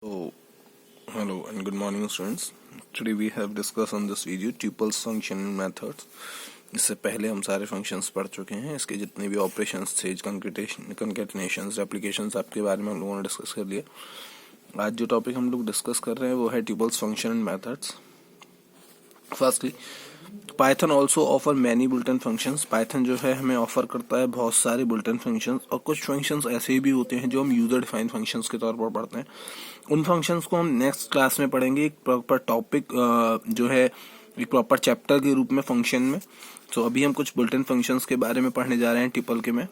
So, hello and good morning students. Today we have discussed on this video tuples function methods. इससे पहले हम सारे functions पढ़ चुके हैं. इसके जितने भी ऑपरेशंस थे, कंकैटिनेशंस, एप्लीकेशंस आपके बारे में हम लोगों ने डिस्कस कर लिया. आज जो टॉपिक हम लोग डिस्कस कर रहे हैं वो है tuples function and methods. Firstly, Python also offer many bulletin functions. Python जो है हमें ऑफर करता है बहुत सारे बुलेटिन फंक्शंस, और कुछ फंक्शंस ऐसे भी होते हैं जो हम यूजर डिफाइन फंक्शंस के तौर पर पढ़ते हैं. उन फंक्शंस को हम नेक्स्ट क्लास में पढ़ेंगे, एक प्रॉपर टॉपिक जो है एक प्रॉपर चैप्टर के रूप में फंक्शन में. तो अभी हम कुछ बुलेटिन फंक्शंस के बारे में पढ़ने जा रहे हैं ट्यूपल के में.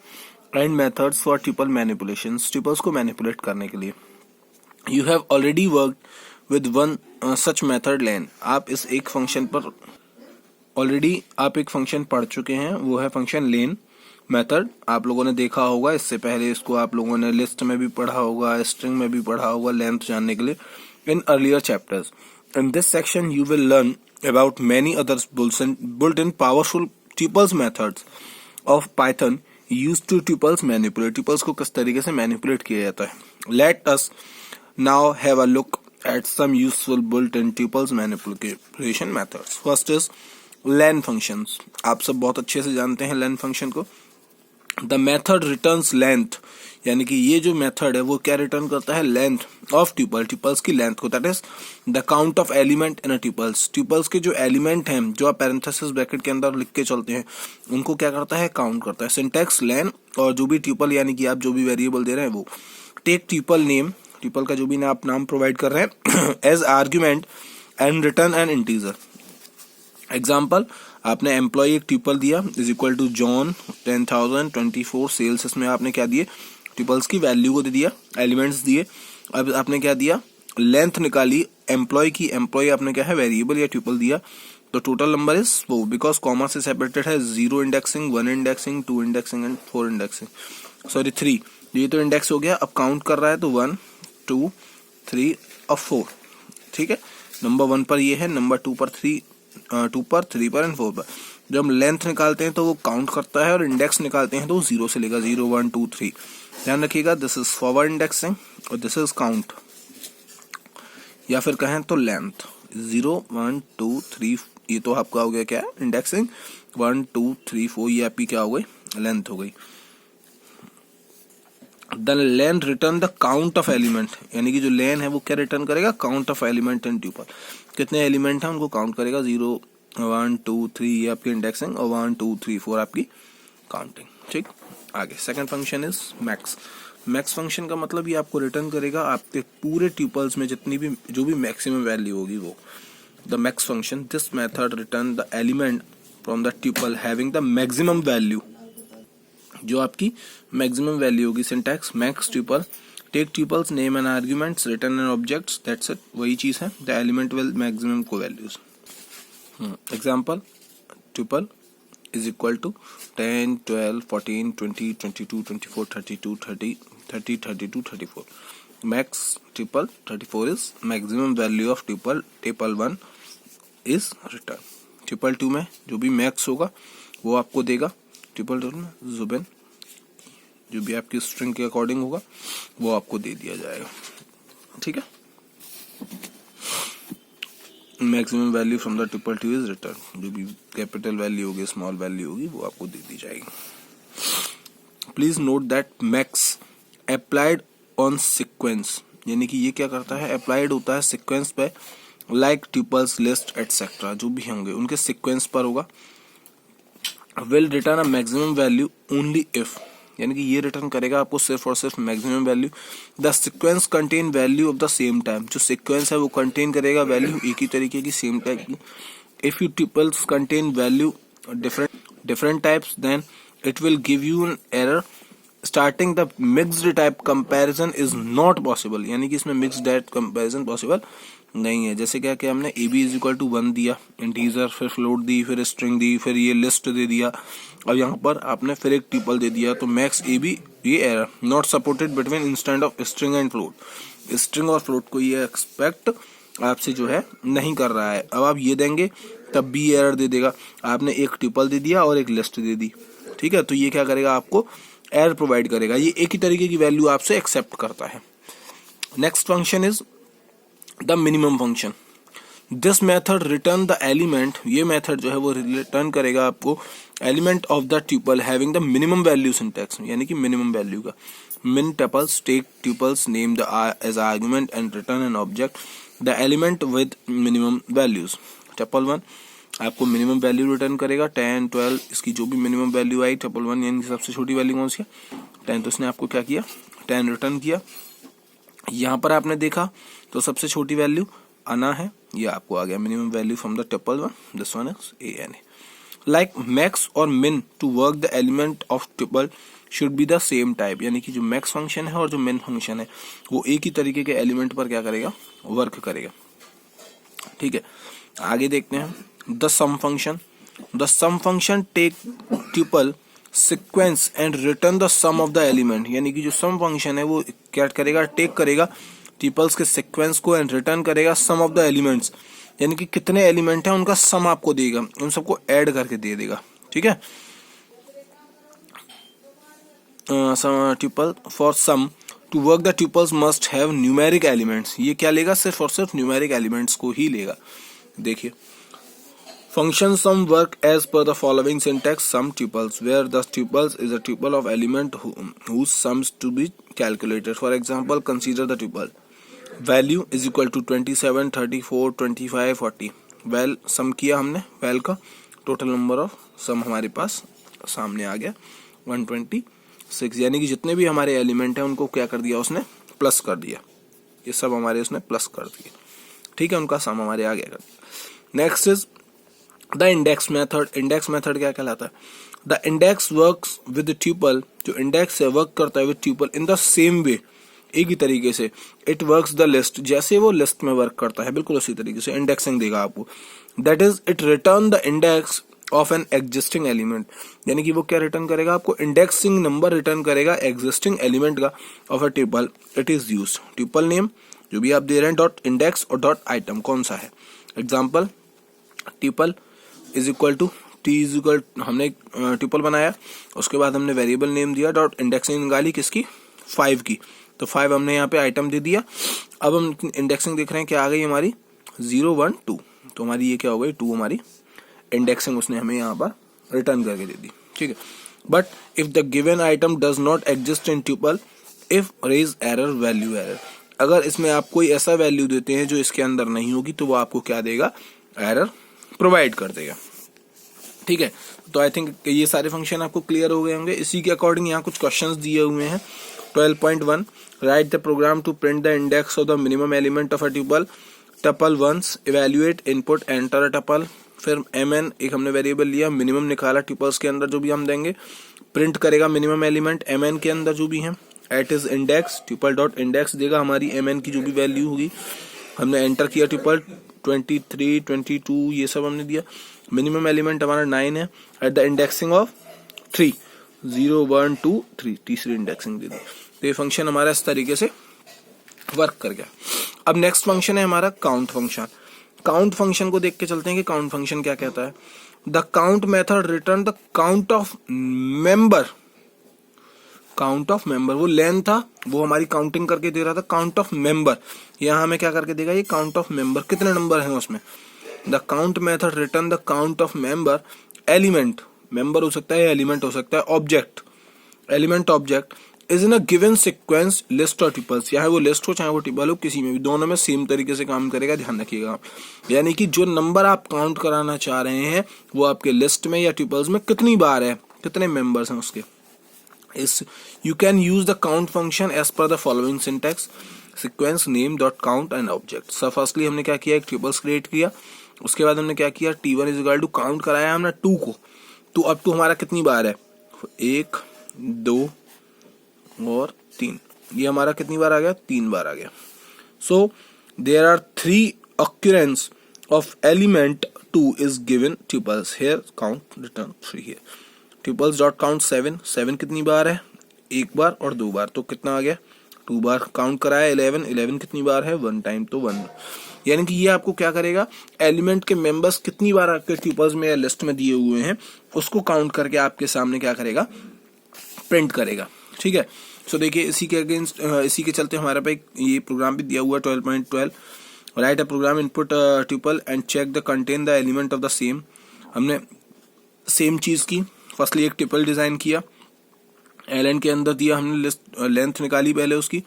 And methods for tuple manipulations, tuples को मैनिपुलेट करने के लिए. You have already worked with one such method len. आप इस एक फंक्शन पर ऑलरेडी आप एक फंक्शन पढ़ चुके हैं, वो है फंक्शन लेन मेथड. आप लोगों ने देखा होगा, इससे पहले इसको आप लोगों ने लिस्ट में भी पढ़ा होगा, स्ट्रिंग में भी पढ़ा होगा लेंथ जानने के लिए in earlier chapters. In this section you will learn about many other built-in powerful tuples methods of Python used to tuples manipulate. Tuples को किस तरीके से मैनिपुलेट किया जाता है. Let us now have a look at some useful built-in tuples manipulation methods. First is len functions. आप सब बहुत अच्छे से जानते हैं len function को. द मेथड रिटर्न्स लेंथ, यानी कि ये जो मेथड है वो क्या रिटर्न करता है, लेंथ ऑफ ट्यूपल, ट्यूपल्स की लेंथ को. That is the count of element in a tuples. Tuples के जो एलिमेंट हैं जो आप पैरेंथेसिस ब्रैकेट के अंदर लिख के चलते हैं उनको क्या करता है, काउंट करता है. सिंटैक्स लेन, और जो भी ट्यूपल यानी कि आप जो भी वेरिएबल दे रहे हैं वो. टेक ट्यूपल नेम, ट्यूपल का जो भी आप नाम प्रोवाइड कर रहे हैं as argument and return an integer. Example, आपने एम्प्लॉय एक ट्यूपल दिया is equal to John 10,000 24 sales. इसमें आपने क्या दिए, ट्यूपल्स की वैल्यू को दे दिया, एलिमेंट्स दिए. अब आपने क्या दिया, लेंथ निकाली एम्प्लॉय की. एम्प्लॉय आपने क्या है, वेरिएबल या ट्यूपल दिया. तो total number is 4 because comma से सेपरेटेड है. 0 indexing, 1 indexing, 2 indexing and 4 indexing, sorry 3. ये तो इंडेक्स हो गया. अब काउंट कर रहा है तो 1 2 3 और 4. ठीक है, नंबर 1 पर ये है, नंबर 2 पर 3 पर 3 पर एंड 4 पर. जब हम लेंथ निकालते हैं तो वो काउंट करता है, और इंडेक्स निकालते हैं तो वो 0 से लेगा, 0 1 2 3. ध्यान रखिएगा, दिस इज फॉरवर्ड इंडेक्सिंग और दिस इज काउंट, या फिर कहें तो लेंथ. 0 1 2 3 ये तो आपका हो गया क्या है, इंडेक्सिंग. 1 2 3 4 ये आपकी क्या हो गई, लेंथ हो गई. The lane return the count of element, यानी कि जो लेन है वो क्या रिटर्न करेगा, count of element in tuple. कितने एलिमेंट हैं उनको काउंट करेगा. 0 1 2 3 ये आपकी इंडेक्सिंग, और 1 2 3 4 आपकी काउंटिंग. ठीक, आगे second function is max. Max function का मतलब ये आपको रिटर्न करेगा आपके पूरे ट्यूपल्स में जितनी भी जो भी मैक्सिमम वैल्यू होगी वो. The max function, this method return the element from the tuple having the maximum value, जो आपकी मैक्सिमम वैल्यू होगी. Syntax max tuple, take tuples name and arguments return and objects, that's it. वही चीज है, the element will maximum को values. Example, tuple is equal to 10 12 14 20 22 24 32 30 30 32 34. Max tuple 34 is maximum value of tuple. Tuple 1 is return. Tuple 2 में जो भी max होगा वो आपको देगा. ट्यूपल 2 में जुबिन जो भी आपकी स्ट्रिंग के अकॉर्डिंग होगा वो आपको दे दिया जाएगा. ठीक है, maximum value from the tuple 2 is return. जो भी कैपिटल वैल्यू होगी, स्मॉल वैल्यू होगी, वो आपको दे दी जाएगी. Please note that max applied on sequence, यानी कि ये क्या करता है, अप्लाइड होता है सीक्वेंस पे, लाइक ट्यूपल्स लिस्ट एटसेट्रा जो भी होंगे उनके सीक्वेंस पर होगा. Will return a maximum value only if, यानी कि ये रिटर्न करेगा आपको सिर्फ और सिर्फ maximum value. The sequence contain value of the same type, जो सीक्वेंस है वो कंटेन करेगा वैल्यू एक ही तरीके की, सेम टाइप की. If you tuples contain value different types then it will give you an error. Starting the mixed type comparison is not possible, यानी कि इसमें मिक्स्ड टाइप कंपैरिजन पॉसिबल नहीं है. जैसे क्या कि हमने ab इज इक्वल टू 1 दिया, इंटीजर, फिर फ्लोट दी, फिर स्ट्रिंग दी, फिर ये लिस्ट दे दिया, अब यहाँ पर आपने फिर एक ट्यूपल दे दिया. तो मैक्स ab ये error, not supported between instant of string and float. String और फ्लोट को ये एक्सपेक्ट आपसे जो है नहीं कर रहा है. अब आप ये देंगे तब भी एरर दे देगा. आपने एक ट्यूपल दे दिया और एक लिस्ट दे दी, ठीक है, तो ये क्या करेगा, आपको एरर प्रोवाइड करेगा. ये एक ही तरीके की वैल्यू आपसे एक्सेप्ट करता है. Next function is the minimum function. This method return the element, ये मेथड जो है वो रिटर्न करेगा आपको element of the tuple having the minimum value syntax, यानी कि मिनिमम वैल्यू का। min tuples take tuples name the as argument and return an object the element with minimum values। tuple 1 आपको minimum value return करेगा 10 12, इसकी जो भी minimum value आई tuple 1 यानी सबसे छोटी वैल्यू कौन सी है 10, तो इसने आपको क्या किया 10 रिटर्न किया। यहाँ पर आपने देखा तो सबसे छोटी वैल्यू आना है, ये आपको आ गया minimum value from the tuple 1, this one is ANA। Like max और min to work the element of tuple should be the same type, यानी कि जो मैक्स फंक्शन है और जो मिन फंक्शन है वो एक ही तरीके के एलिमेंट पर क्या करेगा वर्क करेगा। ठीक है, आगे देखते हैं the sum function. The sum function take tuple sequence and return the sum of the element, यानी कि जो सम फंक्शन है वो क्या करेगा टेक करेगा ट्यूपल्स के सीक्वेंस को एंड रिटर्न करेगा सम ऑफ द एलिमेंट्स, यानी कि कितने एलिमेंट हैं उनका सम आपको देगा, उन सबको ऐड करके दे देगा। ठीक है, tuple for sum to work the tuples must have numeric elements, ये क्या लेगा सिर्फ और सिर्फ न्यूमेरिक एलिमेंट्स को ही लेगा। देखिए function sum work as per the following syntax sum tuples where the tuples is a tuple of element whose sums to be calculated। For example consider the tuple value is equal to 27 34 25 40। Val sum किया हमने, well का total number of some हमारे पास सामने आ गया 126, यानी कि जितने भी हमारे एलिमेंट हैं उनको क्या कर दिया उसने प्लस कर दिया, ये सब हमारे उसने प्लस कर दिए। ठीक है, उनका सम हमारे आ गया। Next is the index method. Index method क्या कहलाता है? The index works with tuple, जो इंडेक्स है वर्क करता है with tuple in the same way, एक ही तरीके से। इट वर्क्स द लिस्ट, जैसे वो लिस्ट में वर्क करता है बिल्कुल उसी तरीके से इंडेक्सिंग देगा आपको। That is it return the index of an existing element, यानी कि वो क्या रिटर्न करेगा आपको इंडेक्सिंग नंबर रिटर्न करेगा एग्जिस्टिंग एलिमेंट का of a tuple. It is used tuple name जो भी आप दे रहे हैं डॉट इंडेक्स और डॉट आइटम कौन सा है। Example tuple is equal to T is equal, हमने ट्यूपल बनाया उसके बाद हमने वेरिएबल नेम दिया डॉट इंडेक्सिंग निकाली किसकी 5 की, तो 5 हमने यहाँ पे आइटम दे दिया। अब हम इंडेक्सिंग देख रहे हैं क्या आ गई हमारी 0 1 2, तो हमारी ये क्या हो गई 2 हमारी इंडेक्सिंग उसने हमें यहाँ पर रिटर्न करके दे दी। ठीक है, but if the given item does not exist in tuple if raise error value error, अगर इसमें आप कोई ऐसा वैल्यू देते हैं जो इसके अंदर नहीं होगी तो वो आपको क्या देगा एरर प्रोवाइड कर देगा। ठीक है, तो आई थिंक ये सारे फंक्शन आपको क्लियर हो गए होंगे। इसी के अकॉर्डिंग यहाँ कुछ क्वेश्चंस दिए हुए हैं। 12.1 write the program to print the index of the minimum element of a tuple tuple once evaluate input enter a tuple. फिर mn एक हमने वेरिएबल लिया, मिनिमम निकाला ट्यूपल्स के अंदर जो भी हम देंगे, प्रिंट करेगा मिनिमम एलिमेंट mn के अंदर जो भी है। At is index tuple dot index देगा हमारी mn की जो भी वैल्यू होगी, हमने एंटर किया ट्यूपल 23 22 ये सब हमने दिया। मिनिमम एलिमेंट हमारा 9 है। एट द इंडेक्सिंग ऑफ 3 0 1 2 3 तीसरी इंडेक्सिंग दे दी। तो ये फंक्शन हमारा इस तरीके से वर्क कर गया। अब नेक्स्ट फंक्शन है हमारा काउंट फंक्शन। काउंट फंक्शन को देख के चलते हैं कि काउंट फंक्शन क्या कहता है। The count method return the count of member. Count of member, वो लेन था वो हमारी काउंटिंग करके दे रहा था काउंट ऑफ मेंबर, यहाँ हमें क्या करके देगा ये काउंट ऑफ मेंबर, कितने नंबर हैं उसमें। The count method return the count of member element, member हो सकता है एलिमेंट हो सकता है object, element object is in a given sequence list और ट्यूपल्स, चाहे वो लिस्ट हो चाहे वो ट्यूपल हो, किसी में भी दोनों में सेम तरीके से काम करेगा, ध्यान रखिएगा। यानी कि जो नंबर आप काउंट कराना चाह रहे हैं वो आपके लिस्ट में या ट्यूपल्स में कितनी बार है, कितने मेंबर्स हैं उसके। इस you can use the count function as per the following syntax sequence name dot count and object. सब फर्स्टली हमने क्या किया एक ट्यूपल्स क्रिएट किया, उसके बाद हमने क्या किया t1 is equal to count कराया हमने 2 को, तो अब टू हमारा कितनी बार है 1 2 और 3, ये हमारा कितनी बार आ गया 3 बार आ गया। So there are 3 occurrence of element 2 is given tuples, here count return 3 here tuples dot count 7 कितनी बार है 1 बार और 2 बार, तो कितना आ गया 2 बार काउंट कराया। 11 कितनी बार है 1 टाइम, तो 1, यानी कि ये आपको क्या करेगा एलिमेंट के मेंबर्स कितनी बार आपके ट्यूपल्स में या लिस्ट में दिए हुए हैं उसको काउंट करके आपके सामने क्या करेगा प्रिंट करेगा। ठीक है, सो देखिए इसी के अगेंस्ट इसी के चलते हमारे पे ये प्रोग्राम भी दिया हुआ 12.12 write a program input tuple and check the contain the element of the same. हमने सेम चीज की, फर्स्टली एक ट्यूपल डिजाइन किया, एलएन के अंदर दिया हमने लिस्ट लेंथ निकाली पहले उसकी,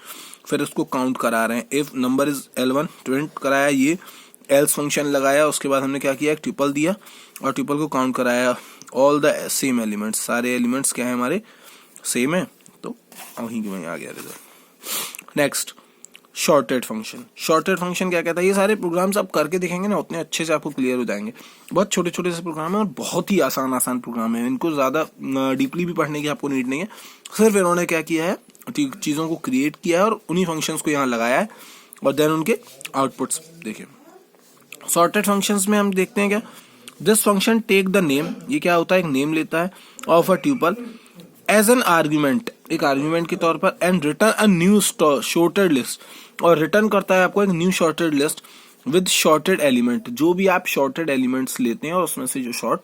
फिर उसको काउंट करा रहे हैं। If number is L1 print कराया, ये एल्स फंक्शन लगाया, उसके बाद हमने क्या किया, एक ट्यूपल दिया और ट्यूपल को काउंट कराया। ऑल द सेम एलिमेंट्स, सारे एलिमेंट्स क्या है हमारे सेम है, तो वहीं वहीं आ गया result. Next shorted function. Shorted function क्या कहता है, ये सारे प्रोग्राम्स आप करके देखेंगे ना उतने अच्छे से आपको क्लियर हो जाएंगे। बहुत छोटे छोटे से प्रोग्राम है और बहुत ही आसान आसान प्रोग्राम है, इनको ज्यादा डीपली भी पढ़ने की आपको नीड नहीं है। सिर्फ इन्होंने क्या किया है, चीजों को क्रिएट किया है और उन्हीं फंक्शंस को यहाँ लगाया है और देन उनके आउटपुट्स देखिए। सॉर्टेड फंक्शंस में हम देखते हैं क्या, this function take the name, ये क्या होता है, एक नेम लेता है of a tuple as an argument, एक आर्ग्यूमेंट के तौर पर, and return a new sorted list, और रिटर्न करता है आपको एक new sorted list with sorted element. जो भी आप शॉर्टेड एलिमेंट्स लेते हैं और उसमें से जो शॉर्ट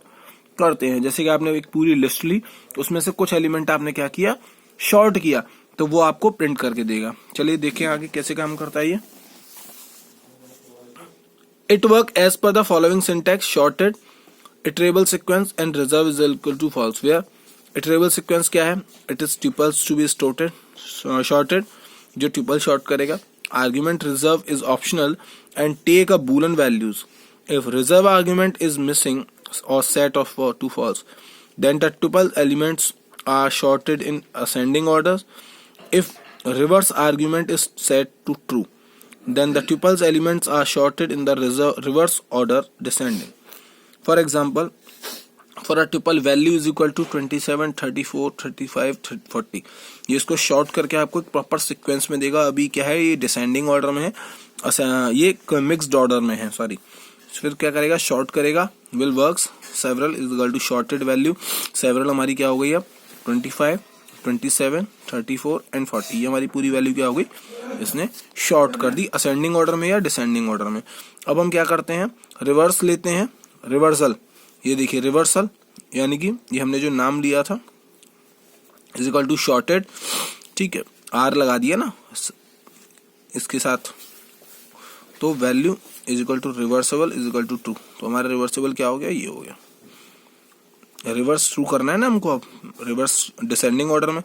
करते हैं, जैसे कि आपने एक पूरी लिस्ट ली, उसमें से कुछ एलिमेंट आपने क्या किया, शॉर्ट किया, तो वो आपको प्रिंट करके देगा। चलिए देखें आगे कैसे काम करता है ये। It work as per the following syntax, sorted, iterable sequence and reverse is equal to false. Where iterable sequence क्या है, it is tuples to be sorted, जो ट्यूपल शॉर्ट करेगा। Argument reverse is optional and take a boolean values. If reverse argument is missing or set of to false, then the tuple elements are sorted in ascending orders. If reverse argument is set to true, then the tuples elements are sorted in the reverse order descending. For example, for a tuple value is equal to 27, 34, 35, 40, ये इसको short करके आपको एक proper sequence में देगा। अभी क्या है, ये डिसेंडिंग ऑर्डर में है, ये मिक्स्ड ऑर्डर में है, सॉरी। फिर क्या करेगा, शॉर्ट करेगा, will works several is equal to sorted value. Several हमारी क्या हो गई अब, 25, 27, 34 एंड 40, ये हमारी पूरी वैल्यू क्या हो गई, इसने शॉर्ट कर दी असेंडिंग ऑर्डर में या डिसेंडिंग ऑर्डर में। अब हम क्या करते हैं, रिवर्स लेते हैं, रिवर्सल, ये देखिए रिवर्सल, यानी कि ये हमने जो नाम लिया था इज इक्वल टू शॉर्टेड, ठीक है, आर लगा दिया ना इसके साथ, तो value is equal to reversible is equal to true. तो हमारा रिवर्सेबल क्या हो गया, ये हो गया। रिवर्स ट्रू करना है ना हमको, अब रिवर्स डिसेंडिंग ऑर्डर में,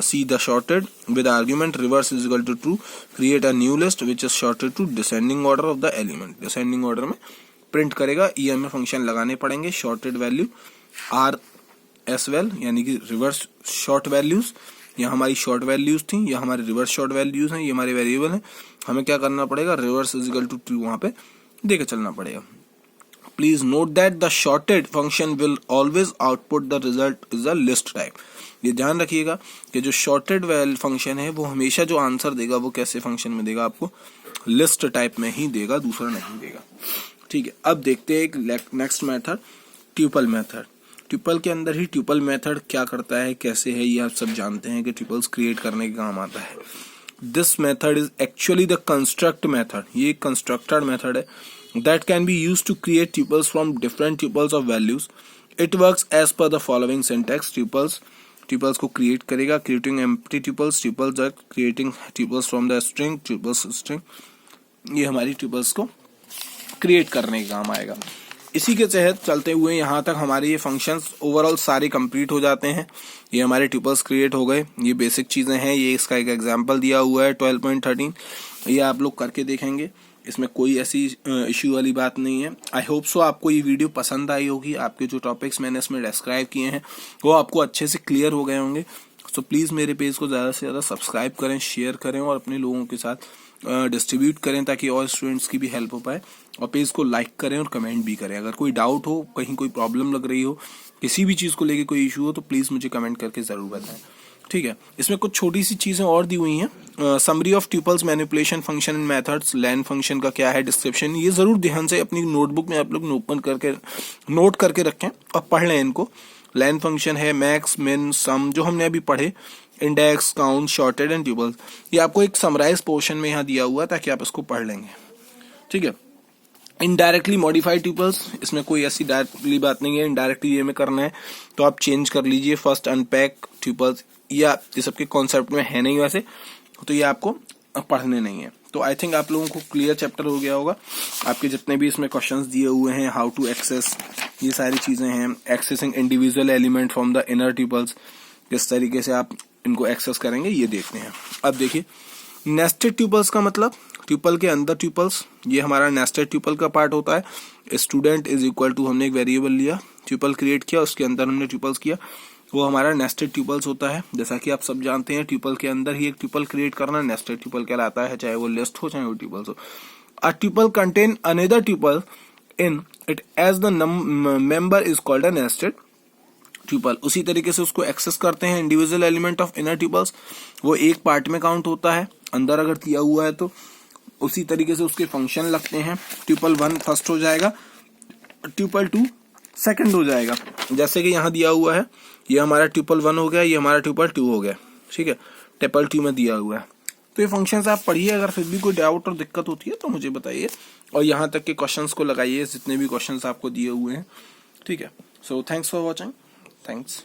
see the sorted with argument reverse is equal to true, create a new list which is sorted to descending order of the element. Descending order में प्रिंट करेगा, ये हमें फंक्शन लगाने पड़ेंगे, sorted value are as well, यानी कि reverse short values. यहाँ हमारी शॉर्ट वैल्यूज थी, यहाँ हमारे रिवर्स शॉर्ट वैल्यूज हैं, ये हमारे वेरिएबल हैं। हमें क्या करना पड़ेगा, reverse is equal to true वहां पे देके चलना पड़ेगा। Please note that the sorted function will always output the result is a list type. ये ध्यान रखिएगा कि जो शॉर्टेड फंक्शन है वो हमेशा जो आंसर देगा वो कैसे फंक्शन में देगा, आपको लिस्ट टाइप में ही देगा, दूसरा नहीं देगा। ठीक है, अब देखते हैं एक next method, tuple method. Tuple के अंदर ही ट्यूपल मेथड क्या करता है, कैसे है, ये आप सब जानते हैं कि ट्यूपल्स क्रिएट करने के काम आता है। This method is actually the construct method, ये कंस्ट्रक्टेड मेथड है that can be used to create tuples from different tuples of values. It works as per the following syntax. Tuples को create करेगा, creating empty tuples are creating tuples from the string, tuples string, ये हमारी tuples को create करने का काम आएगा। इसी के तहत चलते हुए यहाँ तक हमारे ये फंक्शंस ओवरऑल सारे कंप्लीट हो जाते हैं। ये हमारे ट्यूपल्स क्रिएट हो गए, ये बेसिक चीजें हैं, ये इसका एक एग्जांपल दिया हुआ है 12.13, ये आप लोग करके देखेंगे, इसमें कोई ऐसी इश्यू वाली बात नहीं है। आई होप सो आपको ये वीडियो पसंद आई होगी, आपके जो टॉपिक्स मैंने इसमें डिस्क्राइब किए हैं वो आपको अच्छे से क्लियर हो गए होंगे। सो प्लीज़ मेरे पेज को ज़्यादा से ज़्यादा सब्सक्राइब करें, शेयर करें और अपने लोगों के साथ डिस्ट्रीब्यूट करें ताकि और स्टूडेंट्स की भी हेल्प हो पाए, और पेज को लाइक करें और कमेंट भी करें। अगर कोई डाउट हो, कहीं कोई प्रॉब्लम लग रही हो, किसी भी चीज़ को लेके कोई इशू हो तो प्लीज़ मुझे कमेंट करके ज़रूर बताएं। ठीक है, इसमें कुछ छोटी सी चीजें और दी हुई हैं, summary of tuples manipulation function and methods, len function का क्या है डिस्क्रिप्शन, ये जरूर ध्यान से अपनी नोटबुक में आप लोग ओपन करके नोट करके रखें और पढ़ लें इनको। लैन फंक्शन है, मैक्स, मिन, सम, जो हमने अभी पढ़े, index, count, shorted and tuples, ये आपको एक समराइज पोर्शन में यहाँ दिया हुआ है ताकि आप इसको पढ़ लेंगे। ठीक है, इनडायरेक्टली मॉडिफाइड ट्यूपल्स, इसमें कोई ऐसी डायरेक्टली बात नहीं है, इनडायरेक्टली ये में करना है तो आप चेंज कर लीजिए। फर्स्ट अनपैक ट्यूपल्स, या ये सबके कॉन्सेप्ट में है नहीं वैसे, तो ये आपको पढ़ने नहीं है। तो आई थिंक आप लोगों को क्लियर चैप्टर हो गया होगा। आपके जितने भी इसमें क्वेश्चंस दिए हुए हैं, हाउ टू एक्सेस, ये सारी चीजें हैं, accessing individual element from the inner tuples, किस तरीके से आप इनको एक्सेस करेंगे ये देखते हैं। अब देखिए नेस्टेड ट्यूपल्स का मतलब ट्यूपल के अंदर ट्यूपल्स, ये हमारा नेस्टेड ट्यूपल का पार्ट होता है। स्टूडेंट इज इक्वल टू हमने एक वेरिएबल लिया, ट्यूपल क्रिएट किया, उसके अंदर हमने ट्यूपल्स किया, वो हमारा नेस्टेड ट्यूपल्स होता है। जैसा कि आप सब जानते हैं ट्यूपल के अंदर ही एक ट्यूपल क्रिएट करना नेस्टेड ट्यूपल कहलाता है, चाहे वो लिस्ट हो चाहे वो ट्यूपल्स हो। A tuple contain another tuple in it as the member is called a nested tuple. उसी तरीके से उसको एक्सेस करते हैं individual element of inner tuples, वो एक पार्ट में काउंट होता है, अंदर अगर दिया हुआ है तो उसी तरीके से उसके फंक्शन लगते हैं। ट्यूपल 1 फर्स्ट हो जाएगा, ट्यूपल 2 सेकंड हो जाएगा। जैसे कि यहाँ दिया हुआ है, ये हमारा ट्यूपल 1 हो गया, ये हमारा ट्यूपल 2 हो गया, ठीक है, ट्यूपल 2 में दिया हुआ है। तो ये फंक्शंस आप पढ़िए, अगर फिर भी कोई डाउट और दिक्कत होती है तो मुझे बताइए, और यहाँ तक के क्वेश्चंस को लगाइए जितने भी क्वेश्चंस आपको दिए हुए हैं, ठीक है। So thanks for watching, thanks.